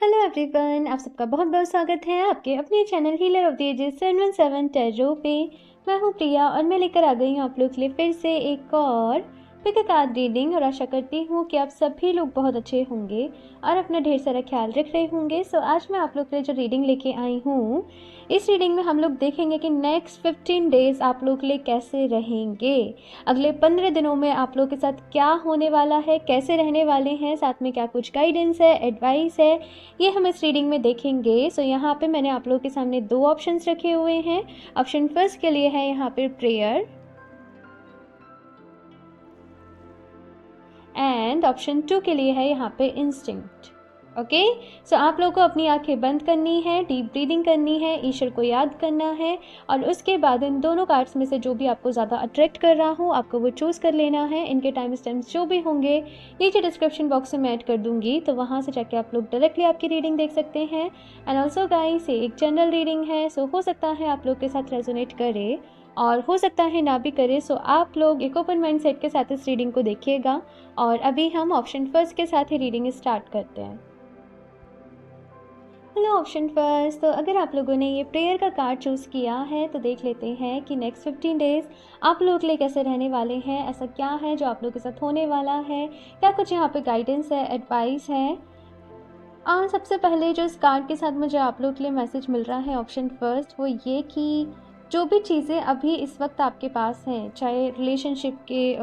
Hello everyone, आप सबका बहुत बहुत स्वागत है आपके अपने channel healer of the ages 717 tarot पे। मैं हूँ प्रिया और मैं लेकर आ गई हूँ आप लोग के लिए फिर से एक और पिक अ कार्ड रीडिंग। और आशा करती हूँ कि आप सभी लोग बहुत अच्छे होंगे और अपना ढेर सारा ख्याल रख रहे होंगे। सो आज मैं आप लोग के लिए जो रीडिंग लेके आई हूँ, इस रीडिंग में हम लोग देखेंगे कि नेक्स्ट 15 डेज आप लोग के लिए कैसे रहेंगे। अगले 15 दिनों में आप लोग के साथ क्या होने वाला है, कैसे रहने वाले हैं, साथ में क्या कुछ गाइडेंस है, एडवाइस है, ये हम इस रीडिंग में देखेंगे। सो यहाँ पे मैंने आप लोगों के सामने दो ऑप्शंस रखे हुए हैं। ऑप्शन फर्स्ट के लिए है यहाँ पे प्रेयर एंड ऑप्शन 2 के लिए है यहाँ पे इंस्टिंक्ट। ओके, सो आप लोगों को अपनी आंखें बंद करनी है, डीप ब्रीदिंग करनी है, ईश्वर को याद करना है और उसके बाद इन दोनों कार्ड्स में से जो भी आपको ज़्यादा अट्रैक्ट कर रहा हूँ आपको वो चूज़ कर लेना है। इनके टाइम स्टैम्प्स जो भी होंगे नीचे डिस्क्रिप्शन बॉक्स में ऐड कर दूंगी, तो वहाँ से जाके आप लोग डायरेक्टली आपकी रीडिंग देख सकते हैं। एंड ऑल्सो गाइस, ये एक जनरल रीडिंग है, सो हो सकता है आप लोग के साथ रेजोनेट करे और हो सकता है ना भी करे। सो आप लोग एक ओपन माइंड सेट के साथ इस रीडिंग को देखिएगा। और अभी हम ऑप्शन फर्स्ट के साथ ही रीडिंग स्टार्ट करते हैं। हेलो ऑप्शन फर्स्ट, तो अगर आप लोगों ने ये प्रेयर का कार्ड चूज़ किया है तो देख लेते हैं कि नेक्स्ट 15 डेज आप लोग के लिए कैसे रहने वाले हैं। ऐसा क्या है जो आप लोग के साथ होने वाला है, क्या कुछ यहाँ पे गाइडेंस है, एडवाइस है। और सबसे पहले जो इस कार्ड के साथ मुझे आप लोग के लिए मैसेज मिल रहा है ऑप्शन फर्स्ट, वो ये कि जो भी चीज़ें अभी इस वक्त आपके पास हैं, चाहे रिलेशनशिप के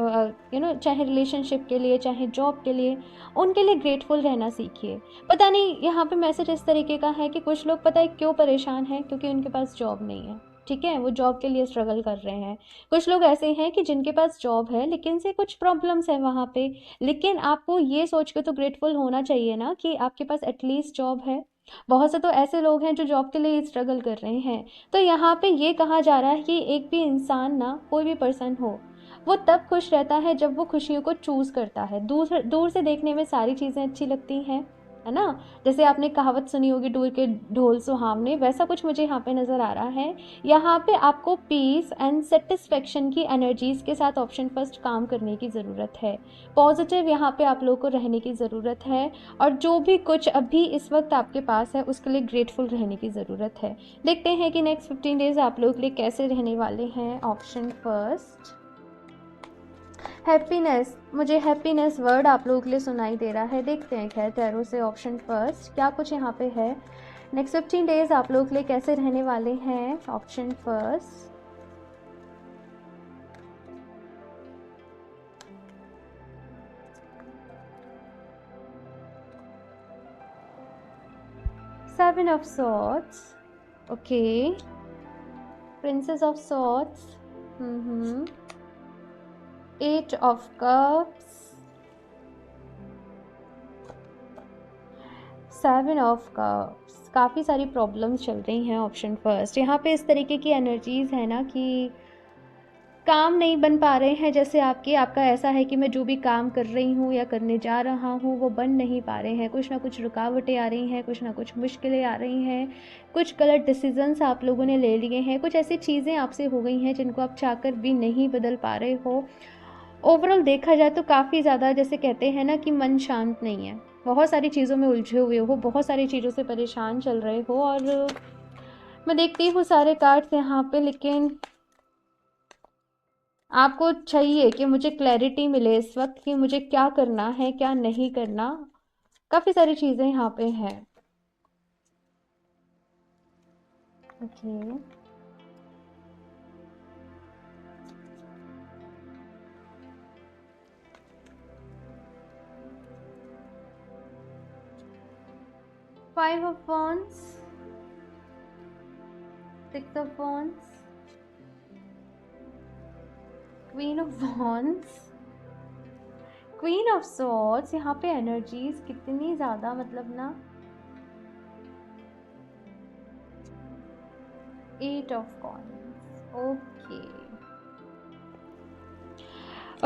चाहे रिलेशनशिप के लिए, चाहे जॉब के लिए, उनके लिए ग्रेटफुल रहना सीखिए। पता नहीं यहाँ पे मैसेज इस तरीके का है कि कुछ लोग पता है क्यों परेशान हैं, क्योंकि उनके पास जॉब नहीं है। ठीक है, वो जॉब के लिए स्ट्रगल कर रहे हैं। कुछ लोग ऐसे हैं कि जिनके पास जॉब है लेकिन से कुछ प्रॉब्लम्स है वहाँ पे। लेकिन आपको ये सोच के तो ग्रेटफुल होना चाहिए ना कि आपके पास एटलीस्ट जॉब है। बहुत से तो ऐसे लोग हैं जो जॉब के लिए स्ट्रगल कर रहे हैं। तो यहाँ पे ये कहा जा रहा है कि एक भी इंसान ना, कोई भी पर्सन हो, वो तब खुश रहता है जब वो खुशियों को चूज़ करता है। दूर दूर से देखने में सारी चीज़ें अच्छी लगती हैं, है ना। जैसे आपने कहावत सुनी होगी, दूर के ढोल सुहावने, वैसा कुछ मुझे यहाँ पे नज़र आ रहा है। यहाँ पे आपको पीस एंड सेटिस्फेक्शन की एनर्जीज के साथ ऑप्शन फर्स्ट काम करने की ज़रूरत है। पॉजिटिव यहाँ पे आप लोगों को रहने की ज़रूरत है और जो भी कुछ अभी इस वक्त आपके पास है उसके लिए ग्रेटफुल रहने की ज़रूरत है। देखते हैं कि नेक्स्ट 15 डेज आप लोग के लिए कैसे रहने वाले हैं। ऑप्शन फर्स्ट हैप्पीनेस, मुझे हैप्पीनेस वर्ड आप लोगों के लिए सुनाई दे रहा है। देखते हैं खैर टैरो से ऑप्शन फर्स्ट क्या कुछ यहाँ पे है। नेक्स्ट 15 डेज आप लोग के लिए कैसे रहने वाले हैं। Option first 7 of swords, okay, princess of swords, 8 of cups, 7 of cups. काफ़ी सारी प्रॉब्लम्स चल रही हैं ऑप्शन फर्स्ट। यहाँ पे इस तरीके की एनर्जीज है ना कि काम नहीं बन पा रहे हैं। जैसे आपका ऐसा है कि मैं जो भी काम कर रही हूँ या करने जा रहा हूँ वो बन नहीं पा रहे हैं। कुछ ना कुछ रुकावटें आ रही हैं, कुछ ना कुछ मुश्किलें आ रही हैं, कुछ गलत डिसीजंस आप लोगों ने ले लिए हैं, कुछ ऐसी चीज़ें आपसे हो गई हैं जिनको आप चाहकर भी नहीं बदल पा रहे हो। ओवरऑल देखा जाए तो काफ़ी ज़्यादा, जैसे कहते हैं ना कि मन शांत नहीं है, बहुत सारी चीज़ों में उलझे हुए हो, बहुत सारी चीज़ों से परेशान चल रहे हो। और मैं देखती हूँ सारे कार्ड्स यहाँ पे, लेकिन आपको चाहिए कि मुझे क्लैरिटी मिले इस वक्त कि मुझे क्या करना है, क्या नहीं करना। काफ़ी सारी चीज़ें यहाँ पे हैं। Okay, five of wands, 6 of wands, queen of wands, queen of swords। यहाँ पे एनर्जीज कितनी ज़्यादा, मतलब ना, 8 of coins, okay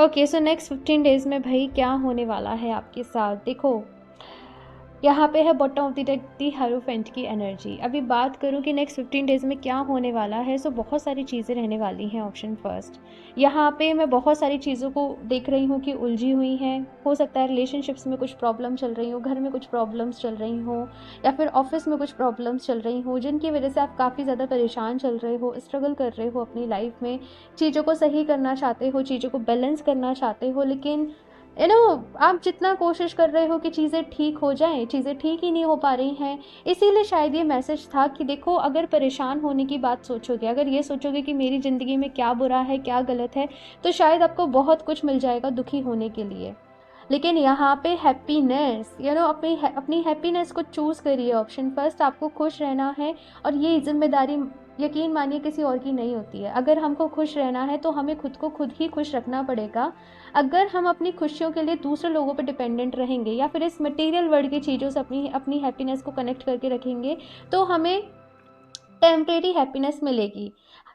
okay. So next 15 days में भाई क्या होने वाला है आपके साथ। देखो, यहाँ पे है bottom of the deck the hierophant की एनर्जी। अभी बात करूँ कि नेक्स्ट 15 डेज़ में क्या होने वाला है, सो बहुत सारी चीज़ें रहने वाली हैं। ऑप्शन फर्स्ट, यहाँ पे मैं बहुत सारी चीज़ों को देख रही हूँ कि उलझी हुई हैं। हो सकता है रिलेशनशिप्स में कुछ प्रॉब्लम चल रही हो, घर में कुछ प्रॉब्लम्स चल रही हो, या फिर ऑफिस में कुछ प्रॉब्लम्स चल रही हो, जिनकी वजह से आप काफ़ी ज़्यादा परेशान चल रहे हो, स्ट्रगल कर रहे हो अपनी लाइफ में, चीज़ों को सही करना चाहते हो, चीज़ों को बैलेंस करना चाहते हो, लेकिन आप जितना कोशिश कर रहे हो कि चीज़ें ठीक हो जाएं, चीज़ें ठीक ही नहीं हो पा रही हैं। इसीलिए शायद ये मैसेज था कि देखो, अगर परेशान होने की बात सोचोगे, अगर ये सोचोगे कि मेरी ज़िंदगी में क्या बुरा है, क्या गलत है, तो शायद आपको बहुत कुछ मिल जाएगा दुखी होने के लिए। लेकिन यहाँ पे हैप्पीनेस, अपनी हैप्पीनेस को चूज़ करिए। ऑप्शन फर्स्ट, आपको खुश रहना है, और ये जिम्मेदारी यकीन मानिए किसी और की नहीं होती है। अगर हमको खुश रहना है तो हमें खुद को खुद ही खुश रखना पड़ेगा। अगर हम अपनी खुशियों के लिए दूसरे लोगों पर डिपेंडेंट रहेंगे, या फिर इस मटेरियल वर्ल्ड की चीज़ों से अपनी हैप्पीनेस को कनेक्ट करके रखेंगे, तो हमें टेम्परेरी हैप्पीनेस मिलेगी।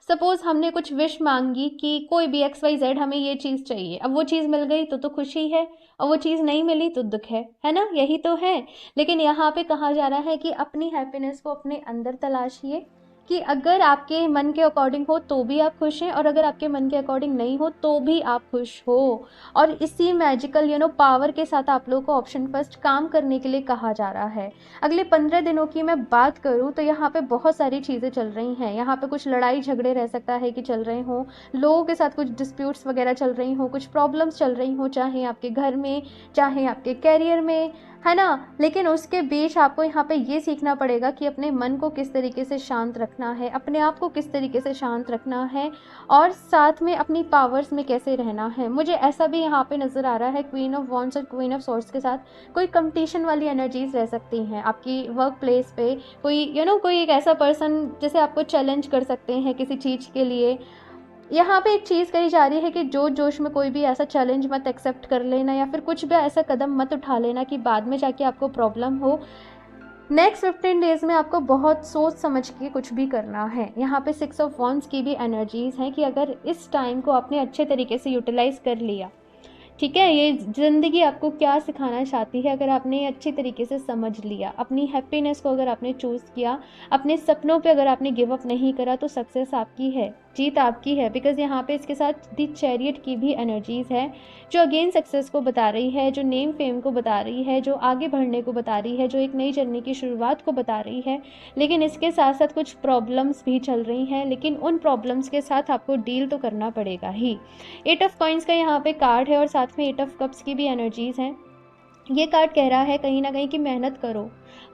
सपोज़ हमने कुछ विश मांगी कि कोई भी XYZ हमें ये चीज़ चाहिए, अब वो चीज़ मिल गई तो खुशी है, और वो चीज़ नहीं मिली तो दुख है ना? यही तो है। लेकिन यहाँ पे कहा जा रहा है कि अपनी हैप्पीनेस को अपने अंदर तलाशिए, कि अगर आपके मन के अकॉर्डिंग हो तो भी आप खुश हैं, और अगर आपके मन के अकॉर्डिंग नहीं हो तो भी आप खुश हो। और इसी मैजिकल पावर के साथ आप लोगों को ऑप्शन फर्स्ट काम करने के लिए कहा जा रहा है। अगले 15 दिनों की मैं बात करूं तो यहाँ पे बहुत सारी चीज़ें चल रही हैं। यहाँ पे कुछ लड़ाई झगड़े रह सकता है कि चल रहे हों, लोगों के साथ कुछ डिस्प्यूट्स वगैरह चल रही हों, कुछ प्रॉब्लम्स चल रही हों, चाहे आपके घर में, चाहे आपके कैरियर में, है ना? लेकिन उसके बीच आपको यहाँ पे ये सीखना पड़ेगा कि अपने मन को किस तरीके से शांत रखना है, अपने आप को किस तरीके से शांत रखना है, और साथ में अपनी पावर्स में कैसे रहना है। मुझे ऐसा भी यहाँ पे नज़र आ रहा है, क्वीन ऑफ वॉन्ड्स और क्वीन ऑफ सॉर्ड्स के साथ कोई कंपटीशन वाली एनर्जीज रह सकती हैं आपकी वर्क प्लेस पे। कोई एक ऐसा पर्सन जैसे आपको चैलेंज कर सकते हैं किसी चीज़ के लिए। यहाँ पे एक चीज़ कही जा रही है कि जोश में कोई भी ऐसा चैलेंज मत एक्सेप्ट कर लेना, या फिर कुछ भी ऐसा कदम मत उठा लेना कि बाद में जाके आपको प्रॉब्लम हो। नेक्स्ट 15 डेज़ में आपको बहुत सोच समझ के कुछ भी करना है। यहाँ पे 6 ऑफ वॉन्ड्स की भी एनर्जीज़ हैं कि अगर इस टाइम को आपने अच्छे तरीके से यूटिलाइज़ कर लिया, ठीक है, ये ज़िंदगी आपको क्या सिखाना चाहती है, अगर आपने अच्छी तरीके से समझ लिया, अपनी हैप्पीनेस को अगर आपने चूज़ किया, अपने सपनों पे अगर आपने गिव अप नहीं करा, तो सक्सेस आपकी है, जीत आपकी है। बिकॉज़ यहाँ पे इसके साथ दी चैरियट की भी एनर्जीज़ है, जो अगेन सक्सेस को बता रही है, जो नेम फेम को बता रही है, जो आगे बढ़ने को बता रही है, जो एक नई जर्नी की शुरुआत को बता रही है। लेकिन इसके साथ साथ कुछ प्रॉब्लम्स भी चल रही हैं, लेकिन उन प्रॉब्लम्स के साथ आपको डील तो करना पड़ेगा ही। 8 ऑफ कॉइंस का यहाँ पे कार्ड है, और साथ में 8 ऑफ कप्स की भी एनर्जीज़ हैं। ये कार्ड कह रहा है कहीं ना कहीं कि मेहनत करो,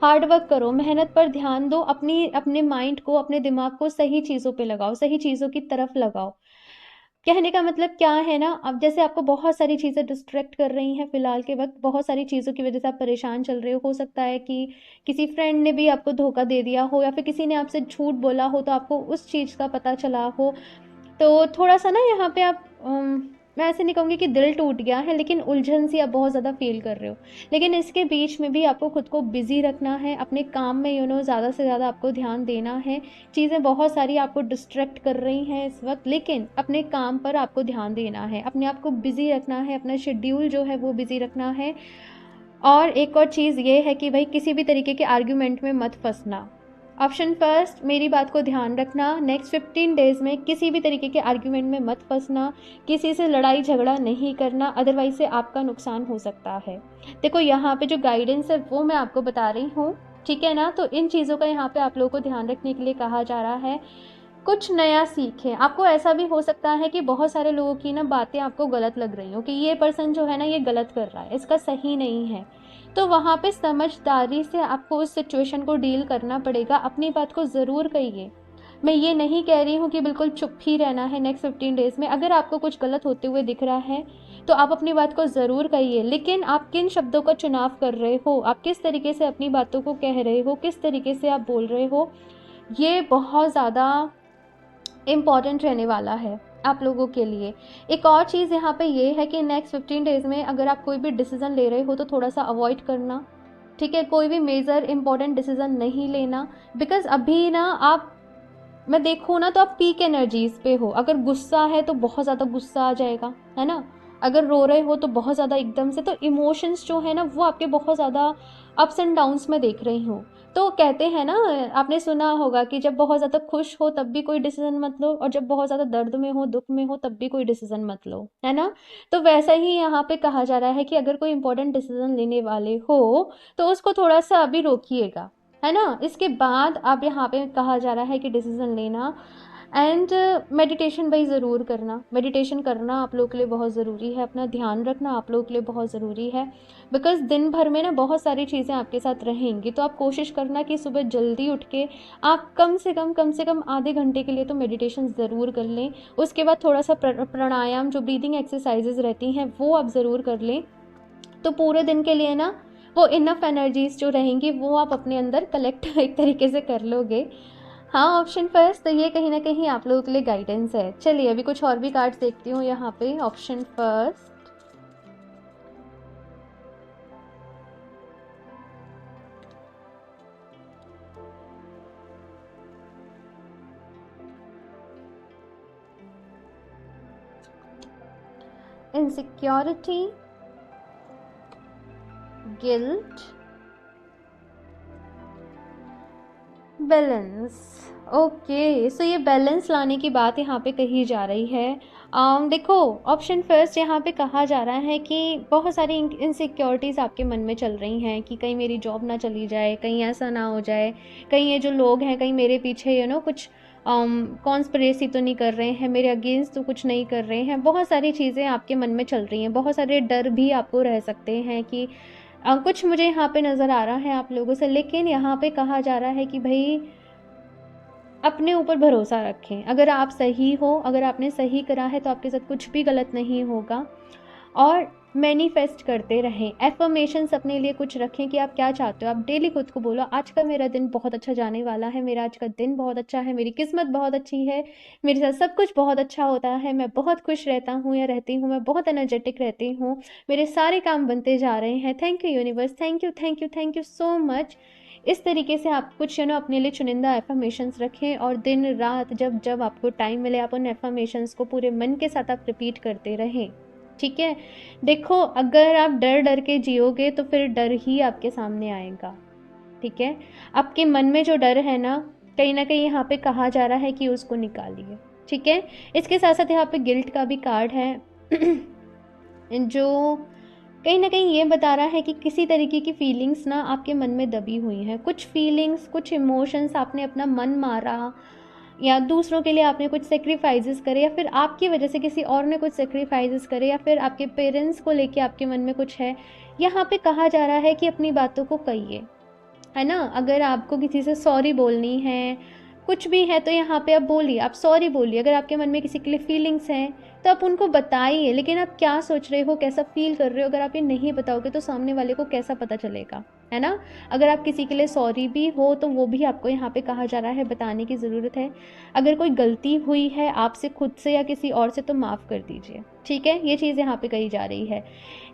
हार्ड वर्क करो, मेहनत पर ध्यान दो, अपने माइंड को, अपने दिमाग को सही चीज़ों पे लगाओ, सही चीज़ों की तरफ लगाओ। कहने का मतलब क्या है ना, अब जैसे आपको बहुत सारी चीज़ें डिस्ट्रैक्ट कर रही हैं फ़िलहाल के वक्त, बहुत सारी चीज़ों की वजह से आप परेशान चल रहे हो सकता है कि किसी फ्रेंड ने भी आपको धोखा दे दिया हो, या फिर किसी ने आपसे झूठ बोला हो तो आपको उस चीज़ का पता चला हो। तो थोड़ा-सा ना यहाँ पे आप मैं ऐसे नहीं कहूँगी कि दिल टूट गया है, लेकिन उलझन सी आप बहुत ज़्यादा फ़ील कर रहे हो। लेकिन इसके बीच में भी आपको खुद को बिज़ी रखना है, अपने काम में ज़्यादा से ज़्यादा आपको ध्यान देना है। चीज़ें बहुत सारी आपको डिस्ट्रैक्ट कर रही हैं इस वक़्त, लेकिन अपने काम पर आपको ध्यान देना है, अपने आप को बिज़ी रखना है, अपना शेड्यूल जो है वो बिज़ी रखना है। और एक और चीज़ ये है कि भाई किसी भी तरीके के आर्ग्यूमेंट में मत फँसना। ऑप्शन फर्स्ट, मेरी बात को ध्यान रखना, नेक्स्ट 15 डेज़ में किसी भी तरीके के आर्ग्यूमेंट में मत फंसना, किसी से लड़ाई झगड़ा नहीं करना, अदरवाइज से आपका नुकसान हो सकता है। देखो यहाँ पे जो गाइडेंस है वो मैं आपको बता रही हूँ, ठीक है ना? तो इन चीज़ों का यहाँ पे आप लोगों को ध्यान रखने के लिए कहा जा रहा है। कुछ नया सीखें। आपको ऐसा भी हो सकता है कि बहुत सारे लोगों की ना बातें आपको गलत लग रही हो, कि ये पर्सन जो है ना ये गलत कर रहा है, इसका सही नहीं है। तो वहाँ पे समझदारी से आपको उस सिचुएशन को डील करना पड़ेगा। अपनी बात को ज़रूर कहिए। मैं ये नहीं कह रही हूँ कि बिल्कुल चुप ही रहना है नेक्स्ट 15 डेज़ में। अगर आपको कुछ गलत होते हुए दिख रहा है तो आप अपनी बात को ज़रूर कहिए, लेकिन आप किन शब्दों का चुनाव कर रहे हो, आप किस तरीके से अपनी बातों को कह रहे हो, किस तरीके से आप बोल रहे हो, ये बहुत ज़्यादा इम्पॉर्टेंट रहने वाला है आप लोगों के लिए। एक और चीज़ यहाँ पे ये है कि नेक्स्ट 15 डेज़ में अगर आप कोई भी डिसीज़न ले रहे हो तो थोड़ा सा अवॉइड करना, ठीक है? कोई भी मेजर इंपॉर्टेंट डिसीज़न नहीं लेना, बिकॉज़ अभी ना मैं देखूँ ना तो आप पीक एनर्जीज़ पे हो। अगर गुस्सा है तो बहुत ज़्यादा गुस्सा आ जाएगा, है ना? अगर रो रहे हो तो बहुत ज़्यादा एकदम से, तो इमोशंस जो है ना वो आपके बहुत ज़्यादा अप्स एंड डाउन्स में देख रही हूँ। तो कहते हैं ना, आपने सुना होगा कि जब बहुत ज़्यादा खुश हो तब भी कोई डिसीजन मत लो, और जब बहुत ज़्यादा दर्द में हो, दुख में हो, तब भी कोई डिसीजन मत लो, है ना। तो वैसा ही यहाँ पे कहा जा रहा है कि अगर कोई इंपॉर्टेंट डिसीजन लेने वाले हो तो उसको थोड़ा सा अभी रोकिएगा, है ना। इसके बाद आप यहाँ पे कहा जा रहा है कि डिसीजन लेना, एंड मेडिटेशन भाई ज़रूर करना। मेडिटेशन करना आप लोगों के लिए बहुत ज़रूरी है, अपना ध्यान रखना आप लोगों के लिए बहुत ज़रूरी है, बिकॉज़ दिन भर में ना बहुत सारी चीज़ें आपके साथ रहेंगी। तो आप कोशिश करना कि सुबह जल्दी उठ के आप कम से कम आधे घंटे के लिए तो मेडिटेशन ज़रूर कर लें। उसके बाद थोड़ा सा प्राणायाम, जो ब्रीदिंग एक्सरसाइजेज रहती हैं वो आप ज़रूर कर लें। तो पूरे दिन के लिए ना वो इनफ एनर्जीज जो रहेंगी वो आप अपने अंदर कलेक्ट एक तरीके से कर लोगे। हाँ, ऑप्शन फर्स्ट, तो ये कहीं ना कहीं आप लोगों के लिए गाइडेंस है। चलिए अभी कुछ और भी कार्ड्स देखती हूँ यहाँ पे। Option first, insecurity, guilt, balance. Okay, so ये बैलेंस लाने की बात यहाँ पे कही जा रही है। देखो, ऑप्शन फर्स्ट यहाँ पे कहा जा रहा है कि बहुत सारी इनसिक्योरिटीज़ आपके मन में चल रही हैं कि कहीं मेरी जॉब ना चली जाए, कहीं ऐसा ना हो जाए, कहीं ये जो लोग हैं कहीं मेरे पीछे कुछ कॉन्स्पिरेसी तो नहीं कर रहे हैं, मेरे अगेंस्ट तो कुछ नहीं कर रहे हैं। बहुत सारी चीज़ें आपके मन में चल रही हैं, बहुत सारे डर भी आपको रह सकते हैं कि कुछ मुझे यहाँ पे नज़र आ रहा है आप लोगों से। लेकिन यहाँ पे कहा जा रहा है कि भाई अपने ऊपर भरोसा रखें। अगर आप सही हो, अगर आपने सही करा है तो आपके साथ कुछ भी गलत नहीं होगा। और मैनिफेस्ट करते रहें, एफर्मेशंस अपने लिए कुछ रखें कि आप क्या चाहते हो। आप डेली खुद को बोलो, आज का मेरा दिन बहुत अच्छा जाने वाला है, मेरा आज का दिन बहुत अच्छा है, मेरी किस्मत बहुत अच्छी है, मेरे साथ सब कुछ बहुत अच्छा होता है, मैं बहुत खुश रहता हूँ या रहती हूँ, मैं बहुत एनर्जेटिक रहती हूँ, मेरे सारे काम बनते जा रहे हैं, thank you universe, thank you thank you thank you so much. इस तरीके से आप कुछ अपने लिए चुनिंदा एफर्मेशंस रखें, और दिन रात जब जब आपको टाइम मिले आप उन एफर्मेशंस को पूरे मन के साथ आप रिपीट करते रहें। ठीक है। देखो, अगर आप डर डर के जियोगे तो फिर डर ही आपके सामने आएगा। ठीक है। आपके मन में जो डर है ना कहीं यहाँ पे कहा जा रहा है कि उसको निकालिए। ठीक है। इसके साथ साथ यहाँ पे गिल्ट का भी कार्ड है जो कहीं ना कहीं ये बता रहा है कि किसी तरीके की फीलिंग्स ना आपके मन में दबी हुई हैं। कुछ फीलिंग्स, कुछ इमोशंस आपने अपना मन मारा, या दूसरों के लिए आपने कुछ सेक्रीफाइसेस करे, या फिर आपकी वजह से किसी और ने कुछ सेक्रीफाइसेस करे, या फिर आपके पेरेंट्स को लेके आपके मन में कुछ है। यहाँ पे कहा जा रहा है कि अपनी बातों को कहिए, है ना। अगर आपको किसी से सॉरी बोलनी है, कुछ भी है, तो यहाँ पे आप बोलिए, आप सॉरी बोलिए। अगर आपके मन में किसी के लिए फीलिंग्स हैं तो आप उनको बताइए, लेकिन आप क्या सोच रहे हो, कैसा फील कर रहे हो, अगर आप ये नहीं बताओगे तो सामने वाले को कैसा पता चलेगा, है ना। अगर आप किसी के लिए सॉरी भी हो तो वो भी आपको यहाँ पे कहा जा रहा है बताने की ज़रूरत है। अगर कोई गलती हुई है आपसे, खुद से या किसी और से, तो माफ़ कर दीजिए। ठीक है, ये चीज़ यहाँ पे कही जा रही है।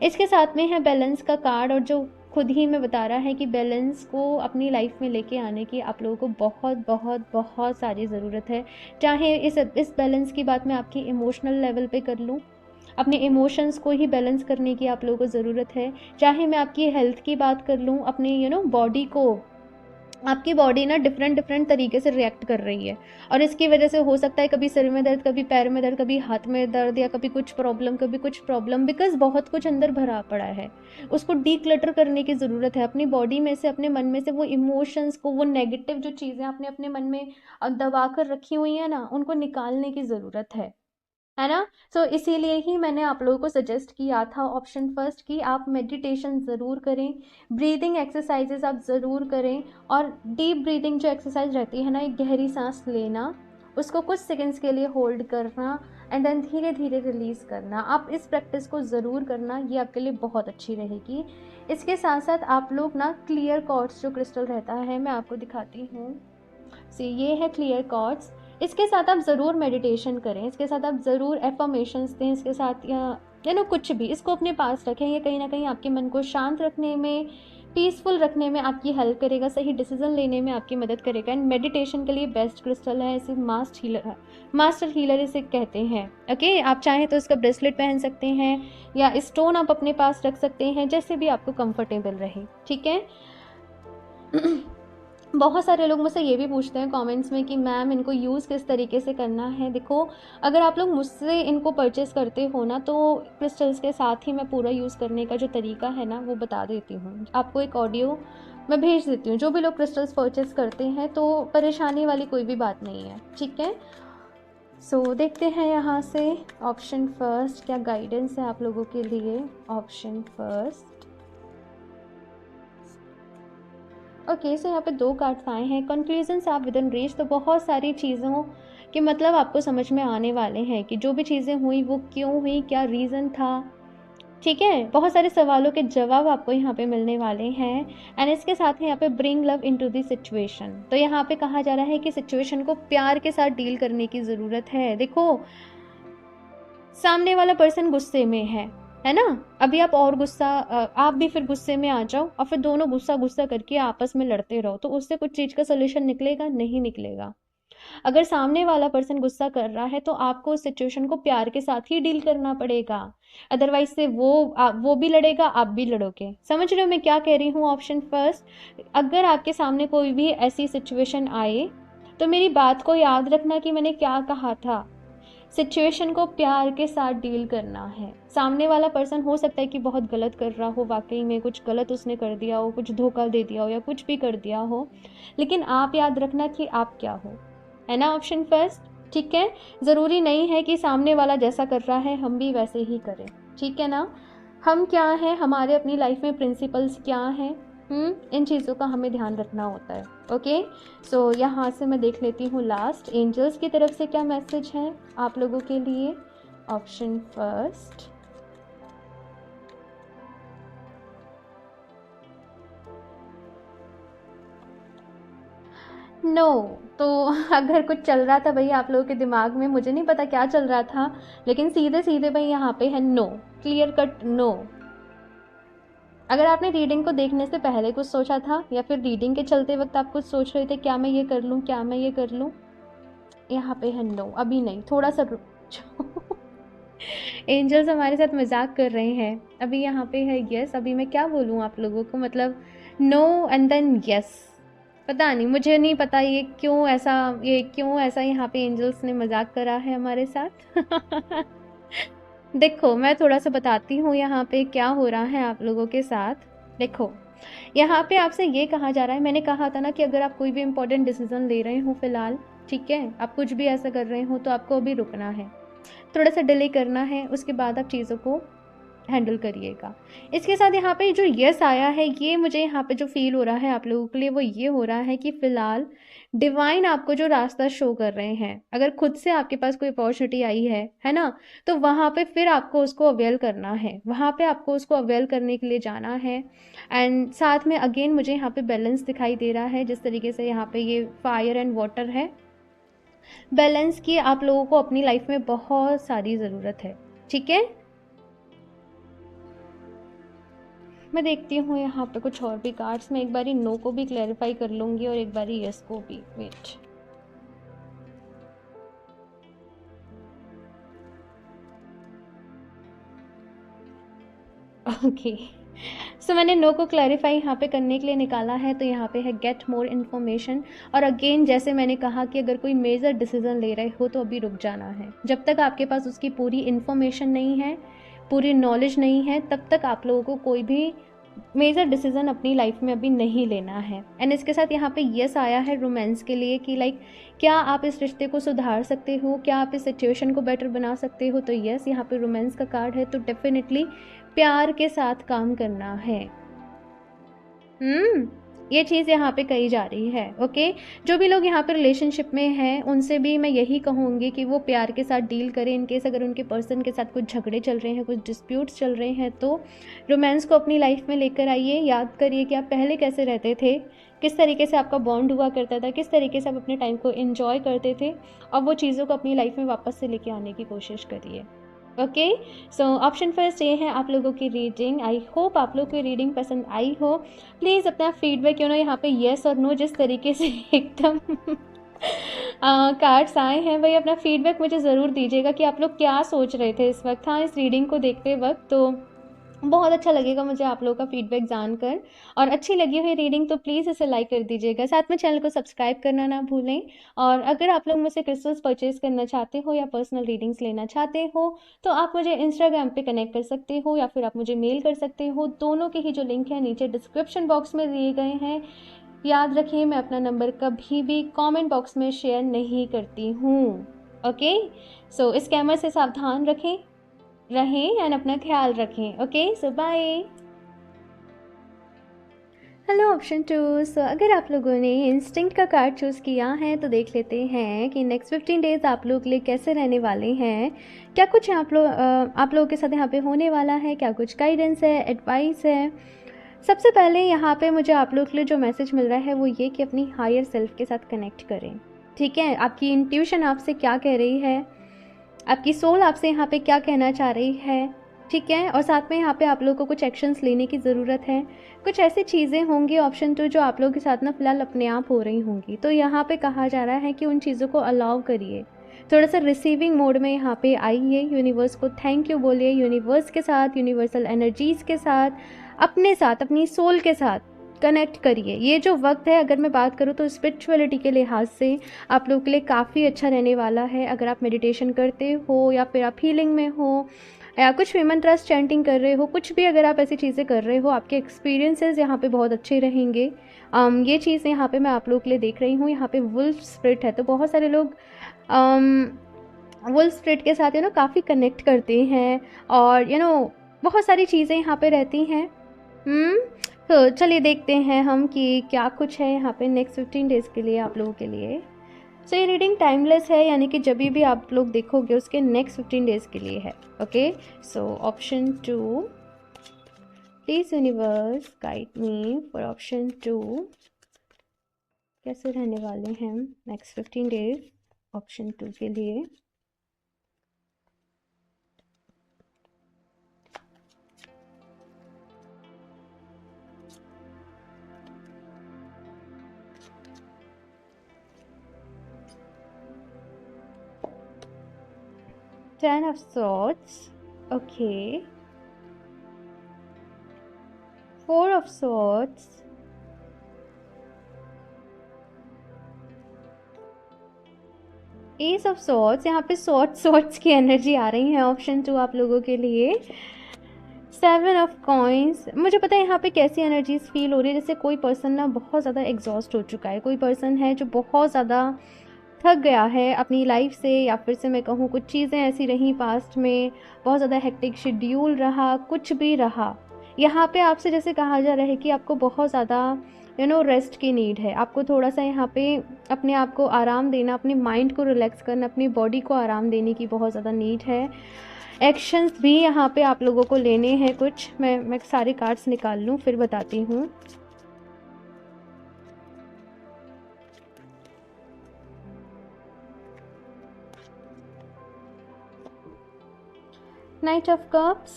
इसके साथ में है बैलेंस का कार्ड, और जो खुद ही में बता रहा है कि बैलेंस को अपनी लाइफ में लेके आने की आप लोगों को बहुत बहुत बहुत सारी ज़रूरत है। चाहे इस बैलेंस की बात मैं आपकी इमोशनल लेवल पे कर लूँ, अपने इमोशंस को ही बैलेंस करने की आप लोगों को ज़रूरत है। चाहे मैं आपकी हेल्थ की बात कर लूँ, अपने बॉडी को, आपकी बॉडी ना डिफरेंट तरीके से रिएक्ट कर रही है, और इसकी वजह से हो सकता है कभी सिर में दर्द, कभी पैर में दर्द, कभी हाथ में दर्द, या कभी कुछ प्रॉब्लम, कभी कुछ प्रॉब्लम, बिकॉज बहुत कुछ अंदर भरा पड़ा है। उसको डीक्लटर करने की ज़रूरत है। अपनी बॉडी में से, अपने मन में से वो इमोशंस को, वो नेगेटिव जो चीज़ें आपने अपने मन में दबा कर रखी हुई हैं ना, उनको निकालने की ज़रूरत है ना। सो इसीलिए ही मैंने आप लोगों को सजेस्ट किया था ऑप्शन फर्स्ट कि आप मेडिटेशन ज़रूर करें, ब्रीदिंग एक्सरसाइजेस आप ज़रूर करें, और डीप ब्रीदिंग जो एक्सरसाइज रहती है ना, एक गहरी सांस लेना, उसको कुछ सेकंड्स के लिए होल्ड करना, एंड देन धीरे धीरे रिलीज़ करना। आप इस प्रैक्टिस को ज़रूर करना, ये आपके लिए बहुत अच्छी रहेगी। इसके साथ साथ आप लोग ना क्लियर कॉर्ड्स जो क्रिस्टल रहता है, मैं आपको दिखाती हूँ। ये है क्लियर कॉर्ड्स। इसके साथ आप ज़रूर मेडिटेशन करें, इसके साथ आप ज़रूर एफर्मेशंस दें, इसके साथ या कुछ भी इसको अपने पास रखें। ये कहीं ना कहीं आपके मन को शांत रखने में, पीसफुल रखने में आपकी हेल्प करेगा, सही डिसीजन लेने में आपकी मदद करेगा। एंड मेडिटेशन के लिए बेस्ट क्रिस्टल है, इसे मास्टर हीलर इसे कहते हैं। ओके, आप चाहें तो इसका ब्रेसलेट पहन सकते हैं या स्टोन आप अपने पास रख सकते हैं, जैसे भी आपको कंफर्टेबल रहे। ठीक है। बहुत सारे लोग मुझसे ये भी पूछते हैं कमेंट्स में कि मैम इनको यूज़ किस तरीके से करना है। देखो, अगर आप लोग मुझसे इनको परचेज़ करते हो ना, तो क्रिस्टल्स के साथ ही मैं पूरा यूज़ करने का जो तरीका है ना वो बता देती हूँ। आपको एक ऑडियो मैं भेज देती हूँ। जो भी लोग क्रिस्टल्स परचेज़ करते हैं तो परेशानी वाली कोई भी बात नहीं है। ठीक है। सो देखते हैं यहाँ से ऑप्शन फर्स्ट क्या गाइडेंस है आप लोगों के लिए। ऑप्शन फर्स्ट, ओके, सो यहाँ पे 2 कार्ड्स आए हैं। कंक्लूजन्स आप विद इन रीच, तो बहुत सारी चीज़ों के मतलब आपको समझ में आने वाले हैं कि जो भी चीज़ें हुई वो क्यों हुई, क्या रीज़न था। ठीक है, बहुत सारे सवालों के जवाब आपको यहाँ पे मिलने वाले हैं। एंड इसके साथ ही यहाँ पे bring love into the situation, तो यहाँ पे कहा जा रहा है कि सिचुएशन को प्यार के साथ डील करने की ज़रूरत है। देखो, सामने वाला पर्सन गुस्से में है ना। अभी आप और गुस्सा, आप भी फिर गुस्से में आ जाओ और फिर दोनों गुस्सा गुस्सा करके आपस में लड़ते रहो, तो उससे कुछ चीज़ का सोल्यूशन निकलेगा? नहीं निकलेगा। अगर सामने वाला पर्सन गुस्सा कर रहा है तो आपको उस सिचुएशन को प्यार के साथ ही डील करना पड़ेगा, अदरवाइज से वो भी लड़ेगा, आप भी लड़ोगे। समझ रहे हो मैं क्या कह रही हूँ। ऑप्शन फर्स्ट, अगर आपके सामने कोई भी ऐसी सिचुएशन आए तो मेरी बात को याद रखना कि मैंने क्या कहा था। सिचुएशन को प्यार के साथ डील करना है। सामने वाला पर्सन हो सकता है कि बहुत गलत कर रहा हो, वाकई में कुछ गलत उसने कर दिया हो, कुछ धोखा दे दिया हो या कुछ भी कर दिया हो, लेकिन आप याद रखना कि आप क्या हो, है ना। ऑप्शन फर्स्ट, ठीक है। ज़रूरी नहीं है कि सामने वाला जैसा कर रहा है हम भी वैसे ही करें, ठीक है ना। हम क्या हैं, हमारे अपनी लाइफ में प्रिंसिपल्स क्या हैं, इन चीज़ों का हमें ध्यान रखना होता है। ओके, सो यहाँ से मैं देख लेती हूँ लास्ट एंजल्स की तरफ से क्या मैसेज है आप लोगों के लिए। Option first, no. तो अगर कुछ चल रहा था भाई आप लोगों के दिमाग में, मुझे नहीं पता क्या चल रहा था, लेकिन सीधे सीधे भाई यहाँ पे है नो, क्लियर कट नो। अगर आपने रीडिंग को देखने से पहले कुछ सोचा था या फिर रीडिंग के चलते वक्त आप कुछ सोच रहे थे क्या मैं ये कर लूँ, क्या मैं ये कर लूँ, यहाँ पे है नो, अभी नहीं, थोड़ा सा रुक जाओ। एंजल्स हमारे साथ मजाक कर रहे हैं। अभी यहाँ पे है यस, अभी मैं क्या बोलूँ आप लोगों को, मतलब नो एंड देन यस। पता नहीं, मुझे नहीं पता ये क्यों ऐसा यहाँ पे एंजल्स ने मजाक करा है हमारे साथ। देखो, मैं थोड़ा सा बताती हूँ यहाँ पे क्या हो रहा है आप लोगों के साथ। देखो, यहाँ पे आपसे ये कहा जा रहा है, मैंने कहा था ना कि अगर आप कोई भी इम्पोर्टेंट डिसीजन ले रहे हो फिलहाल, ठीक है, आप कुछ भी ऐसा कर रहे हो तो आपको अभी रुकना है, थोड़ा सा डिले करना है, उसके बाद आप चीज़ों को हैंडल करिएगा। इसके साथ यहाँ पे जो यस आया है, ये मुझे यहाँ पे जो फील हो रहा है आप लोगों के लिए वो ये हो रहा है कि फ़िलहाल डिवाइन आपको जो रास्ता शो कर रहे हैं, अगर खुद से आपके पास कोई अपॉर्चुनिटी आई है ना, तो वहाँ पे फिर आपको उसको अवेल करना है, वहाँ पे आपको उसको अवेल करने के लिए जाना है। एंड साथ में अगेन मुझे यहाँ पे बैलेंस दिखाई दे रहा है, जिस तरीके से यहाँ पे ये फायर एंड वाटर है, बैलेंस की आप लोगों को अपनी लाइफ में बहुत सारी ज़रूरत है, ठीक है। मैं देखती हूँ यहाँ पे कुछ और भी कार्ड्स, मैं एक बारी नो को भी क्लैरिफाई कर लूँगी और एक बारी यस को भी। वेट, ओके, सो मैंने नो को क्लैरिफाई यहाँ पे करने के लिए निकाला है, तो यहाँ पे है गेट मोर इन्फॉर्मेशन। और अगेन जैसे मैंने कहा कि अगर कोई मेजर डिसीजन ले रहे हो तो अभी रुक जाना है, जब तक आपके पास उसकी पूरी इन्फॉर्मेशन नहीं है, पूरी नॉलेज नहीं है, तब तक आप लोगों को कोई भी मेजर डिसीजन अपनी लाइफ में अभी नहीं लेना है। एंड इसके साथ यहाँ पे यस आया है रोमांस के लिए कि लाइक क्या आप इस रिश्ते को सुधार सकते हो, क्या आप इस सिचुएशन को बेटर बना सकते हो, तो यस यहाँ पे रोमांस का कार्ड है, तो डेफिनेटली प्यार के साथ काम करना है। ये चीज़ यहाँ पे कही जा रही है। ओके, जो भी लोग यहाँ पे रिलेशनशिप में हैं उनसे भी मैं यही कहूँगी कि वो प्यार के साथ डील करें। इन केस अगर उनके पर्सन के साथ कुछ झगड़े चल रहे हैं, कुछ डिस्प्यूट्स चल रहे हैं, तो रोमांस को अपनी लाइफ में लेकर आइए। याद करिए कि आप पहले कैसे रहते थे, किस तरीके से आपका बॉन्ड हुआ करता था, किस तरीके से आप अपने टाइम को एंजॉय करते थे, और वो चीज़ों को अपनी लाइफ में वापस से लेके आने की कोशिश करिए। ओके, सो ऑप्शन फर्स्ट ये है आप लोगों की रीडिंग। आई होप आप लोग को रीडिंग पसंद आई हो। प्लीज़ अपना फीडबैक क्यों ना यहाँ पे येस और नो जिस तरीके से एकदम कार्ड्स आए हैं, वही अपना फीडबैक मुझे ज़रूर दीजिएगा कि आप लोग क्या सोच रहे थे इस वक्त, हाँ, इस रीडिंग को देखते वक्त। तो बहुत अच्छा लगेगा मुझे आप लोगों का फीडबैक जानकर। और अच्छी लगी हुई रीडिंग तो प्लीज़ इसे लाइक कर दीजिएगा, साथ में चैनल को सब्सक्राइब करना ना भूलें। और अगर आप लोग मुझसे क्रिस्टल्स परचेज करना चाहते हो या पर्सनल रीडिंग्स लेना चाहते हो तो आप मुझे इंस्टाग्राम पे कनेक्ट कर सकते हो या फिर आप मुझे मेल कर सकते हो। दोनों के ही जो लिंक है नीचे डिस्क्रिप्शन बॉक्स में दिए गए हैं। याद रखिए, मैं अपना नंबर कभी भी कमेंट बॉक्स में शेयर नहीं करती हूँ। ओके, सो स्कैमर से सावधान रहें एंड अपना ख्याल रखें। ओके, सो बाय। Hello option 2। सो अगर आप लोगों ने इंस्टिंक्ट का कार्ड चूज़ किया है तो देख लेते हैं कि नेक्स्ट 15 डेज आप लोग के लिए कैसे रहने वाले हैं। क्या कुछ आप लोगों के साथ यहाँ पे होने वाला है, क्या कुछ गाइडेंस है, एडवाइस है। सबसे पहले यहाँ पे मुझे आप लोग के लिए जो मैसेज मिल रहा है वो ये कि अपनी हायर सेल्फ के साथ कनेक्ट करें। ठीक है, आपकी इंट्यूशन आपसे क्या कह रही है, आपकी सोल आपसे यहाँ पे क्या कहना चाह रही है। ठीक है, और साथ में यहाँ पे आप लोगों को कुछ एक्शंस लेने की ज़रूरत है। कुछ ऐसी चीज़ें होंगी ऑप्शन 2 जो आप लोगों के साथ ना फिलहाल अपने आप हो रही होंगी, तो यहाँ पे कहा जा रहा है कि उन चीज़ों को अलाउ करिए। थोड़ा सा रिसीविंग मोड में यहाँ पे आइए, यूनिवर्स को थैंक यू बोलिए, यूनिवर्स के साथ, यूनिवर्सल एनर्जीज़ के साथ, अपने साथ, अपनी सोल के साथ कनेक्ट करिए। ये जो वक्त है, अगर मैं बात करूँ तो स्पिरिचुअलिटी के लिहाज से आप लोगों के लिए काफ़ी अच्छा रहने वाला है। अगर आप मेडिटेशन करते हो या फिर आप हीलिंग में हो या कुछ ह्यूमन ट्रस्ट चैंटिंग कर रहे हो, कुछ भी अगर आप ऐसी चीज़ें कर रहे हो, आपके एक्सपीरियंसेस यहाँ पे बहुत अच्छे रहेंगे। ये चीज़ यहाँ पे मैं आप लोगों के लिए देख रही हूँ। यहाँ पे वुल्फ स्पिरिट है, तो बहुत सारे लोग वुल्फ स्पिरिट के साथ काफ़ी कनेक्ट करते हैं और बहुत सारी चीज़ें यहाँ पे रहती हैं। तो चलिए देखते हैं हम कि क्या कुछ है यहाँ पे नेक्स्ट 15 डेज़ के लिए आप लोगों के लिए। सो ये रीडिंग टाइमलेस है, यानी कि जब भी आप लोग देखोगे उसके नेक्स्ट 15 डेज़ के लिए है। Okay, so option 2, please universe guide me for option 2। कैसे रहने वाले हैं नेक्स्ट 15 डेज ऑप्शन 2 के लिए। Ten of Swords, okay. Four of Swords, Ace of Swords, यहाँ पे swords की एनर्जी आ रही है ऑप्शन 2 आप लोगों के लिए। 7 ऑफ कॉइन्स, मुझे पता है यहाँ पे कैसी एनर्जीज फील हो रही है, जैसे कोई पर्सन ना बहुत ज़्यादा एग्जॉस्ट हो चुका है, कोई पर्सन है जो बहुत ज़्यादा थक गया है अपनी लाइफ से, या फिर से मैं कहूँ कुछ चीज़ें ऐसी रहीं पास्ट में, बहुत ज़्यादा हेक्टिक शेड्यूल रहा, कुछ भी रहा। यहाँ पे आपसे जैसे कहा जा रहा है कि आपको बहुत ज़्यादा रेस्ट की नीड है। आपको थोड़ा सा यहाँ पे अपने आप को आराम देना, अपने माइंड को रिलैक्स करना, अपनी बॉडी को आराम देने की बहुत ज़्यादा नीड है। एक्शंस भी यहाँ पे आप लोगों को लेने हैं कुछ। मैं सारे कार्ड्स निकाल लूँ फिर बताती हूँ। Knight of Cups,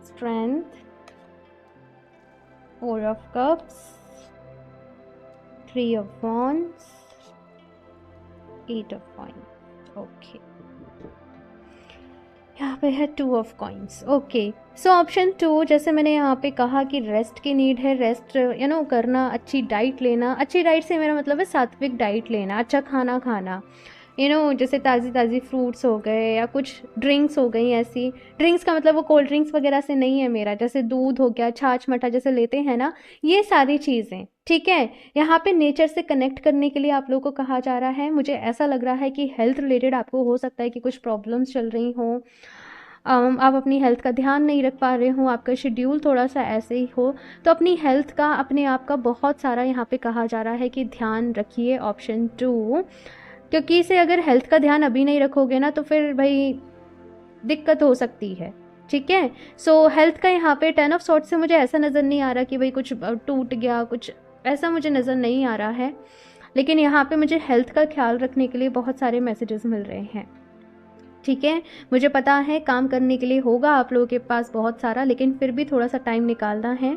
Strength, Four of Cups, Three of Wands, Eight of Coins, okay. यहाँ पे है 2 of coins, okay. So option 2, जैसे मैंने यहाँ पे कहा कि रेस्ट की नीड है, रेस्ट करना, अच्छी डाइट लेना। अच्छी डाइट से मेरा मतलब है सात्विक डाइट लेना, अच्छा खाना खाना, जैसे ताज़ी फ्रूट्स हो गए या कुछ ड्रिंक्स हो गई। ऐसी ड्रिंक्स का मतलब वो कोल्ड ड्रिंक्स वगैरह से नहीं है मेरा, जैसे दूध हो गया, छाछ मठा जैसे लेते हैं ना, ये सारी चीज़ें। ठीक है, यहाँ पे नेचर से कनेक्ट करने के लिए आप लोगों को कहा जा रहा है। मुझे ऐसा लग रहा है कि हेल्थ रिलेटेड आपको हो सकता है कि कुछ प्रॉब्लम्स चल रही हों, आप अपनी हेल्थ का ध्यान नहीं रख पा रहे हो, आपका शेड्यूल थोड़ा सा ऐसे ही हो, तो अपनी हेल्थ का, अपने आप का बहुत सारा यहाँ पे कहा जा रहा है कि ध्यान रखिए ऑप्शन 2, क्योंकि इसे अगर हेल्थ का ध्यान अभी नहीं रखोगे ना तो फिर भाई दिक्कत हो सकती है। ठीक है, सो हेल्थ का यहाँ पे 10 ऑफ सॉर्ट्स से मुझे ऐसा नज़र नहीं आ रहा कि भाई कुछ टूट गया, कुछ ऐसा मुझे नज़र नहीं आ रहा है, लेकिन यहाँ पे मुझे हेल्थ का ख्याल रखने के लिए बहुत सारे मैसेजेस मिल रहे हैं। ठीक है, मुझे पता है काम करने के लिए होगा आप लोगों के पास बहुत सारा, लेकिन फिर भी थोड़ा सा टाइम निकालना है,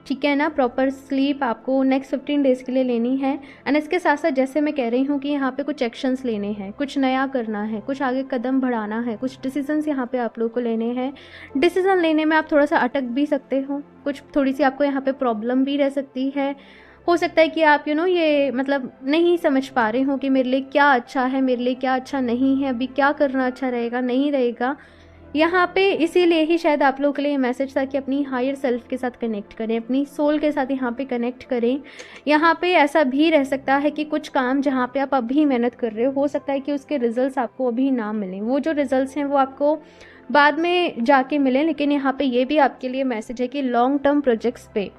ठीक है ना। प्रॉपर स्लीप आपको नेक्स्ट 15 डेज़ के लिए लेनी है। एंड इसके साथ साथ जैसे मैं कह रही हूँ कि यहाँ पे कुछ एक्शंस लेने हैं, कुछ नया करना है, कुछ आगे कदम बढ़ाना है, कुछ डिसीजंस यहाँ पे आप लोगों को लेने हैं। डिसीजन लेने में आप थोड़ा सा अटक भी सकते हो, कुछ थोड़ी सी आपको यहाँ पे प्रॉब्लम भी रह सकती है। हो सकता है कि आप ये मतलब नहीं समझ पा रहे हो कि मेरे लिए क्या अच्छा है, मेरे लिए क्या अच्छा नहीं है, अभी क्या करना अच्छा रहेगा नहीं रहेगा यहाँ पे। इसीलिए ही शायद आप लोगों के लिए मैसेज था कि अपनी हायर सेल्फ के साथ कनेक्ट करें, अपनी सोल के साथ यहाँ पे कनेक्ट करें। यहाँ पे ऐसा भी रह सकता है कि कुछ काम जहाँ पे आप अभी मेहनत कर रहे हो सकता है कि उसके रिजल्ट्स आपको अभी ना मिलें, वो जो रिजल्ट्स हैं वो आपको बाद में जाके मिलें। लेकिन यहाँ पे ये भी आपके लिए मैसेज है कि लॉन्ग टर्म प्रोजेक्ट्स पे,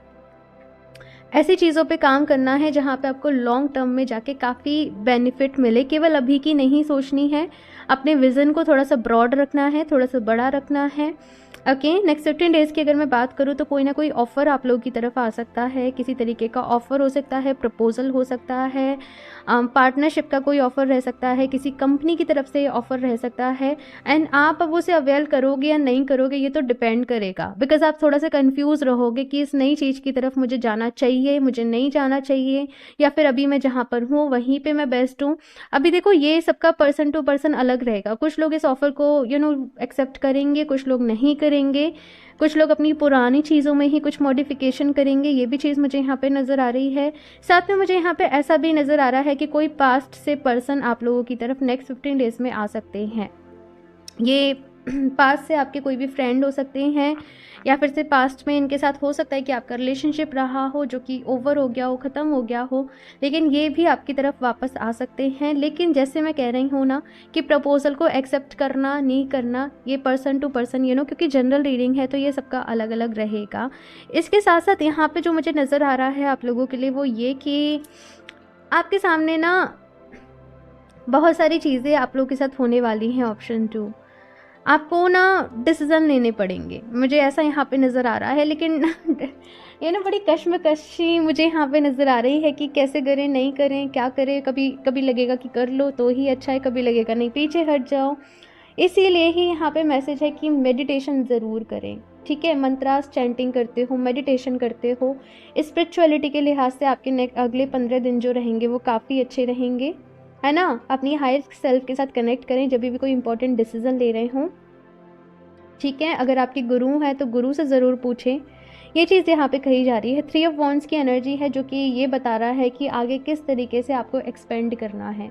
ऐसी चीज़ों पे काम करना है जहाँ पे आपको लॉन्ग टर्म में जाके काफ़ी बेनिफिट मिले। केवल अभी की नहीं सोचनी है, अपने विज़न को थोड़ा सा ब्रॉड रखना है, थोड़ा सा बड़ा रखना है। ओके, नेक्स्ट 15 डेज़ की अगर मैं बात करूँ तो कोई ना कोई ऑफ़र आप लोगों की तरफ आ सकता है, किसी तरीके का ऑफ़र हो सकता है, प्रपोजल हो सकता है, पार्टनरशिप का कोई ऑफ़र रह सकता है, किसी कंपनी की तरफ से ऑफ़र रह सकता है। एंड आप अब उसे अवेल करोगे या नहीं करोगे ये तो डिपेंड करेगा, बिकॉज आप थोड़ा सा कंफ्यूज रहोगे कि इस नई चीज़ की तरफ मुझे जाना चाहिए, मुझे नहीं जाना चाहिए, या फिर अभी मैं जहाँ पर हूँ वहीं पे मैं बेस्ट हूँ। अभी देखो ये सबका पर्सन टू पर्सन अलग रहेगा, कुछ लोग इस ऑफ़र को एक्सेप्ट करेंगे, कुछ लोग नहीं करेंगे, कुछ लोग अपनी पुरानी चीज़ों में ही कुछ मॉडिफिकेशन करेंगे, ये भी चीज़ मुझे यहाँ पे नज़र आ रही है। साथ में मुझे यहाँ पे ऐसा भी नज़र आ रहा है कि कोई पास्ट से पर्सन आप लोगों की तरफ नेक्स्ट 15 डेज़ में आ सकते हैं। ये पास्ट से आपके कोई भी फ्रेंड हो सकते हैं, या फिर से पास्ट में इनके साथ हो सकता है कि आपका रिलेशनशिप रहा हो जो कि ओवर हो गया हो, ख़त्म हो गया हो, लेकिन ये भी आपकी तरफ वापस आ सकते हैं। लेकिन जैसे मैं कह रही हूँ ना कि प्रपोजल को एक्सेप्ट करना नहीं करना ये पर्सन टू पर्सन क्योंकि जनरल रीडिंग है तो ये सबका अलग अलग रहेगा। इसके साथ साथ यहाँ पर जो मुझे नज़र आ रहा है आप लोगों के लिए वो ये कि आपके सामने ना बहुत सारी चीज़ें आप लोगों के साथ होने वाली हैं। ऑप्शन 2, आपको ना डिसीज़न लेने पड़ेंगे, मुझे ऐसा यहाँ पे नज़र आ रहा है। लेकिन ये ना बड़ी कश्मकशी मुझे यहाँ पे नज़र आ रही है कि कैसे करें नहीं करें, क्या करें। कभी कभी लगेगा कि कर लो तो ही अच्छा है, कभी लगेगा नहीं पीछे हट जाओ। इसीलिए ही यहाँ पे मैसेज है कि मेडिटेशन ज़रूर करें, ठीक है। मंत्रास चैंटिंग करते हो, मेडिटेशन करते हो, स्पिरिचुअलिटी के लिहाज से आपके अगले 15 दिन जो रहेंगे वो काफ़ी अच्छे रहेंगे, है ना। अपनी हायर सेल्फ के साथ कनेक्ट करें जब भी कोई इंपॉर्टेंट डिसीजन ले रहे हों, ठीक है। अगर आपके गुरु हैं तो गुरु से ज़रूर पूछें, ये चीज़ यहाँ पे कही जा रही है। 3 ऑफ वॉन्ड्स की एनर्जी है जो कि ये बता रहा है कि आगे किस तरीके से आपको एक्सपेंड करना है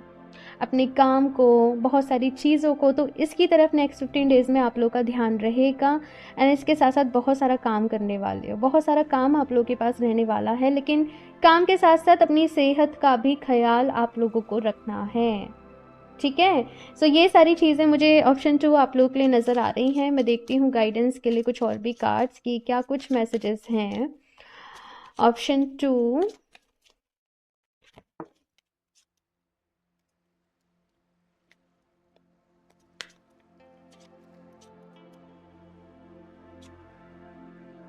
अपने काम को, बहुत सारी चीज़ों को। तो इसकी तरफ नेक्स्ट 15 डेज़ में आप लोग का ध्यान रहेगा। एंड इसके साथ साथ बहुत सारा काम करने वाले हो, बहुत सारा काम आप लोगों के पास रहने वाला है। लेकिन काम के साथ साथ अपनी सेहत का भी ख्याल आप लोगों को रखना है, ठीक है। सो ये सारी चीज़ें मुझे ऑप्शन 2 आप लोगों के लिए नज़र आ रही हैं। मैं देखती हूँ गाइडेंस के लिए कुछ और भी कार्ड्स की क्या कुछ मैसेजेस हैं। ऑप्शन 2,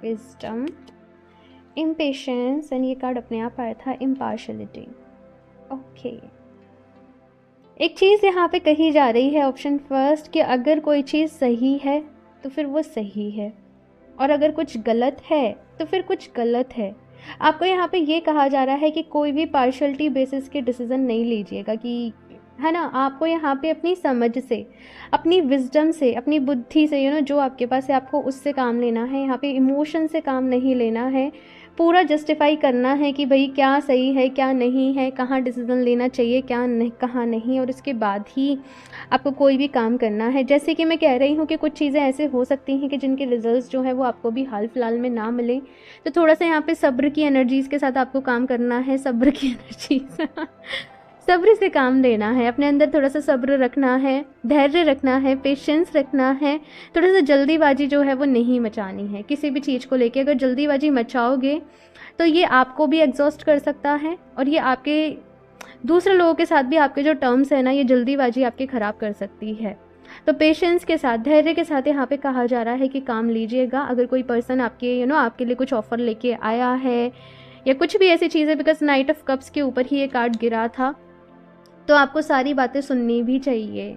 विजडम, इम्पेशेंस, एंड ये कार्ड अपने आप आया था इम्पार्शलिटी। ओके, एक चीज़ यहाँ पे कही जा रही है ऑप्शन फर्स्ट कि अगर कोई चीज़ सही है तो फिर वो सही है, और अगर कुछ गलत है तो फिर कुछ गलत है। आपको यहाँ पे ये कहा जा रहा है कि कोई भी पार्शलिटी बेसिस के डिसीज़न नहीं लीजिएगा, कि है ना। आपको यहाँ पे अपनी समझ से, अपनी विजडम से, अपनी बुद्धि से जो आपके पास है आपको उससे काम लेना है। यहाँ पे इमोशन से काम नहीं लेना है, पूरा जस्टिफाई करना है कि भाई क्या सही है क्या नहीं है, कहाँ डिसीज़न लेना चाहिए क्या नहीं, कहाँ नहीं, और उसके बाद ही आपको कोई भी काम करना है। जैसे कि मैं कह रही हूँ कि कुछ चीज़ें ऐसे हो सकती हैं कि जिनके रिजल्ट्स जो है वो आपको भी हाल फिलहाल में ना मिले, तो थोड़ा सा यहाँ पे सब्र की एनर्जीज़ के साथ आपको काम करना है। सब्र की एनर्जीज सब्र से काम लेना है, अपने अंदर थोड़ा सा सब्र रखना है, धैर्य रखना है, पेशेंस रखना है। थोड़ा सा जल्दीबाजी जो है वो नहीं मचानी है किसी भी चीज़ को लेके। अगर जल्दीबाजी मचाओगे तो ये आपको भी एग्जॉस्ट कर सकता है, और ये आपके दूसरे लोगों के साथ भी आपके जो टर्म्स है ना, ये जल्दीबाजी आपके ख़राब कर सकती है। तो पेशेंस के साथ, धैर्य के साथ यहाँ पे कहा जा रहा है कि काम लीजिएगा। अगर कोई पर्सन आपके आपके लिए कुछ ऑफ़र लेके आया है या कुछ भी ऐसी चीज़ है, बिकॉज नाइट ऑफ कप्स के ऊपर ही ये कार्ड गिरा था, तो आपको सारी बातें सुननी भी चाहिए।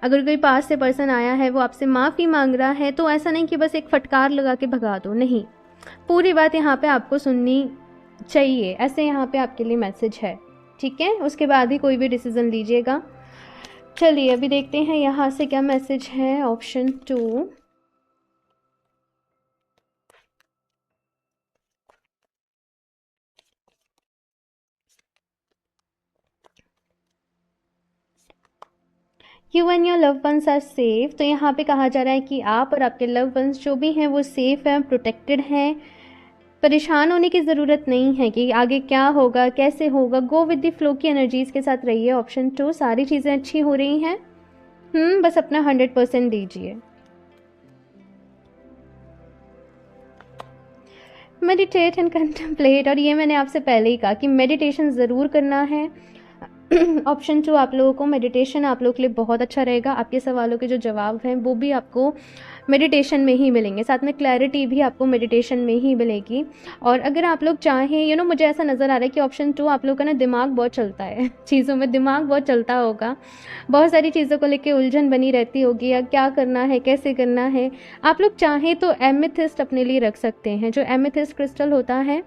अगर कोई पास से पर्सन आया है वो आपसे माफ़ी मांग रहा है, तो ऐसा नहीं कि बस एक फटकार लगा के भगा दो, नहीं, पूरी बात यहाँ पे आपको सुननी चाहिए। ऐसे यहाँ पे आपके लिए मैसेज है, ठीक है। उसके बाद ही कोई भी डिसीजन लीजिएगा। चलिए अभी देखते हैं यहाँ से क्या मैसेज है। Option 2, you and your love ones are safe. तो यहाँ पे कहा जा रहा है कि आप और आपके लव वंस जो भी हैं वो सेफ हैं, प्रोटेक्टेड हैं। परेशान होने की ज़रूरत नहीं है कि आगे क्या होगा, कैसे होगा। गो विद द फ्लो की एनर्जीज़ के साथ रहिए। ऑप्शन 2, सारी चीज़ें अच्छी हो रही हैं। बस अपना 100% दीजिए। मेडिटेट एंड कंटेम्पलेट, और ये मैंने आपसे पहले ही कहा कि मेडिटेशन ज़रूर करना है। ऑप्शन 2 आप लोगों को मेडिटेशन आप लोगों के लिए बहुत अच्छा रहेगा। आपके सवालों के जो जवाब हैं वो भी आपको मेडिटेशन में ही मिलेंगे, साथ में क्लैरिटी भी आपको मेडिटेशन में ही मिलेगी। और अगर आप लोग चाहें, मुझे ऐसा नज़र आ रहा है कि ऑप्शन 2 आप लोग का ना दिमाग बहुत चलता है चीज़ों में, दिमाग बहुत चलता होगा, बहुत सारी चीज़ों को लेके उलझन बनी रहती होगी, या क्या करना है, कैसे करना है। आप लोग चाहें तो एमेथिस्ट अपने लिए रख सकते हैं। जो एमेथिस्ट क्रिस्टल होता है,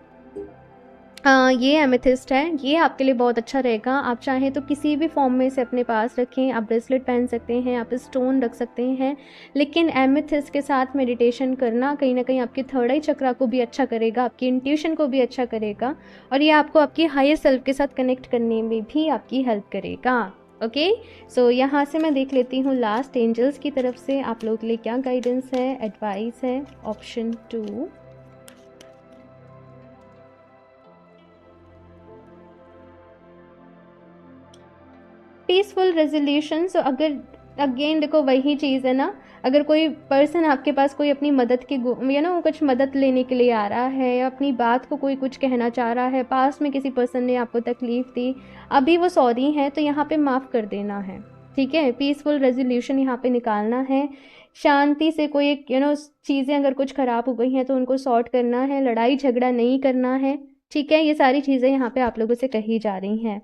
ये एमेथिस्ट है, ये आपके लिए बहुत अच्छा रहेगा। आप चाहें तो किसी भी फॉर्म में से अपने पास रखें। आप ब्रेसलेट पहन सकते हैं, आप स्टोन रख सकते हैं, लेकिन एमेथिस्ट के साथ मेडिटेशन करना कहीं ना कहीं आपके थर्ड आई चक्रा को भी अच्छा करेगा, आपकी इंट्यूशन को भी अच्छा करेगा, और ये आपको आपकी हायर सेल्फ के साथ कनेक्ट करने में भी आपकी हेल्प करेगा। ओके, सो यहाँ से मैं देख लेती हूँ लास्ट एंजल्स की तरफ से आप लोगों के लिए क्या गाइडेंस है, एडवाइस है। Option 2, peaceful resolution. सो अगर अगेन देखो वही चीज़ है ना, अगर कोई पर्सन आपके पास कोई अपनी मदद की कुछ मदद लेने के लिए आ रहा है, या अपनी बात को कोई कुछ कहना चाह रहा है, पास में किसी पर्सन ने आपको तकलीफ़ दी, अभी वो सॉरी है तो यहाँ पे माफ़ कर देना है, ठीक है। पीसफुल रेजोल्यूशन यहाँ पे निकालना है, शांति से कोई एक चीज़ें अगर कुछ ख़राब हो गई हैं तो उनको सॉर्ट करना है, लड़ाई झगड़ा नहीं करना है, ठीक है। ये सारी चीज़ें यहाँ पे आप लोगों से कही जा रही हैं।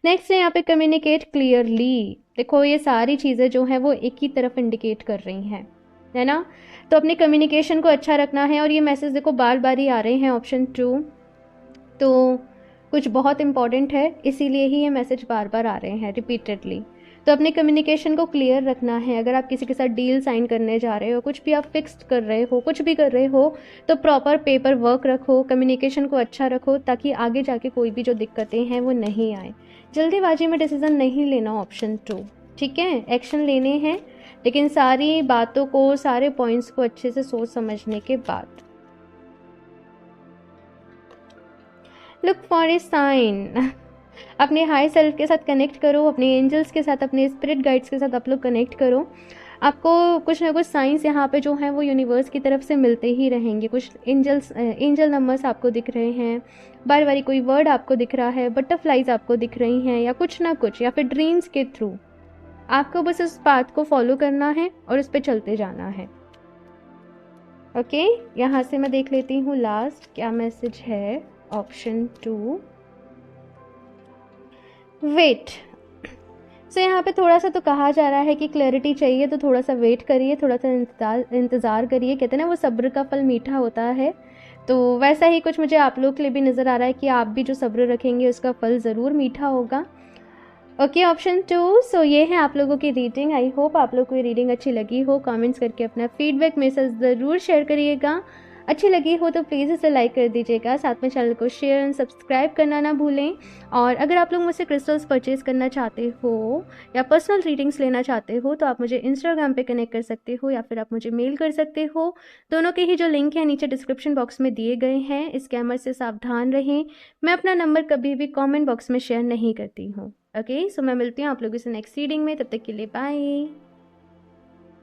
नेक्स्ट है यहाँ पे कम्युनिकेट क्लियरली। देखो ये सारी चीज़ें जो हैं वो एक ही तरफ इंडिकेट कर रही हैं, है ना। तो अपने कम्युनिकेशन को अच्छा रखना है। और ये मैसेज देखो बार बार ही आ रहे हैं ऑप्शन 2, तो कुछ बहुत इंपॉर्टेंट है, इसीलिए ही ये मैसेज बार बार आ रहे हैं रिपीटेडली। तो अपने कम्युनिकेशन को क्लियर रखना है। अगर आप किसी के साथ डील साइन करने जा रहे हो, कुछ भी आप फिक्स्ड कर रहे हो, कुछ भी कर रहे हो, तो प्रॉपर पेपर वर्क रखो, कम्युनिकेशन को अच्छा रखो, ताकि आगे जाके कोई भी जो दिक्कतें हैं वो नहीं आए। जल्दीबाजी में डिसीज़न नहीं लेना, ऑप्शन 2, ठीक है। एक्शन लेने हैं, लेकिन सारी बातों को, सारे पॉइंट्स को अच्छे से सोच समझने के बाद। Look for a sign. अपने हाई सेल्फ के साथ कनेक्ट करो, अपने एंजल्स के साथ, अपने स्पिरिट गाइड्स के साथ आप लोग कनेक्ट करो। आपको कुछ ना कुछ साइंस यहाँ पे जो हैं वो यूनिवर्स की तरफ से मिलते ही रहेंगे। कुछ एंजल नंबर्स आपको दिख रहे हैं, बार बारी कोई वर्ड आपको दिख रहा है, बटरफ्लाइज आपको दिख रही हैं, या कुछ ना कुछ, या फिर ड्रीम्स के थ्रू आपको बस उस पाथ को फॉलो करना है और उस पर चलते जाना है। ओके, यहाँ से मैं देख लेती हूँ लास्ट क्या मैसेज है। Option 2, wait. सो यहाँ पे थोड़ा सा तो कहा जा रहा है कि क्लैरिटी चाहिए, तो थोड़ा सा वेट करिए, थोड़ा सा इंतज़ार करिए। कहते हैं ना वो सब्र का फल मीठा होता है, तो वैसा ही कुछ मुझे आप लोग के लिए भी नज़र आ रहा है कि आप भी जो सब्र रखेंगे उसका फल ज़रूर मीठा होगा। Okay, option 2। सो ये है आप लोगों की रीडिंग। आई होप आप लोग को ये रीडिंग अच्छी लगी हो। कमेंट्स करके अपना फीडबैक मेरे साथ ज़रूर शेयर करिएगा। अच्छी लगी हो तो प्लीज़ इसे लाइक कर दीजिएगा, साथ में चैनल को शेयर एंड सब्सक्राइब करना ना भूलें। और अगर आप लोग मुझसे क्रिस्टल्स परचेज़ करना चाहते हो या पर्सनल रीडिंग्स लेना चाहते हो तो आप मुझे इंस्टाग्राम पे कनेक्ट कर सकते हो, या फिर आप मुझे मेल कर सकते हो। दोनों के ही जो लिंक है नीचे डिस्क्रिप्शन बॉक्स में दिए गए हैं। स्कैमर से सावधान रहें। मैं अपना नंबर कभी भी कॉमेंट बॉक्स में शेयर नहीं करती हूँ। ओके, सो मैं मिलती हूँ आप लोगों से नेक्स्ट रीडिंग में। तब तक के लिए बाय।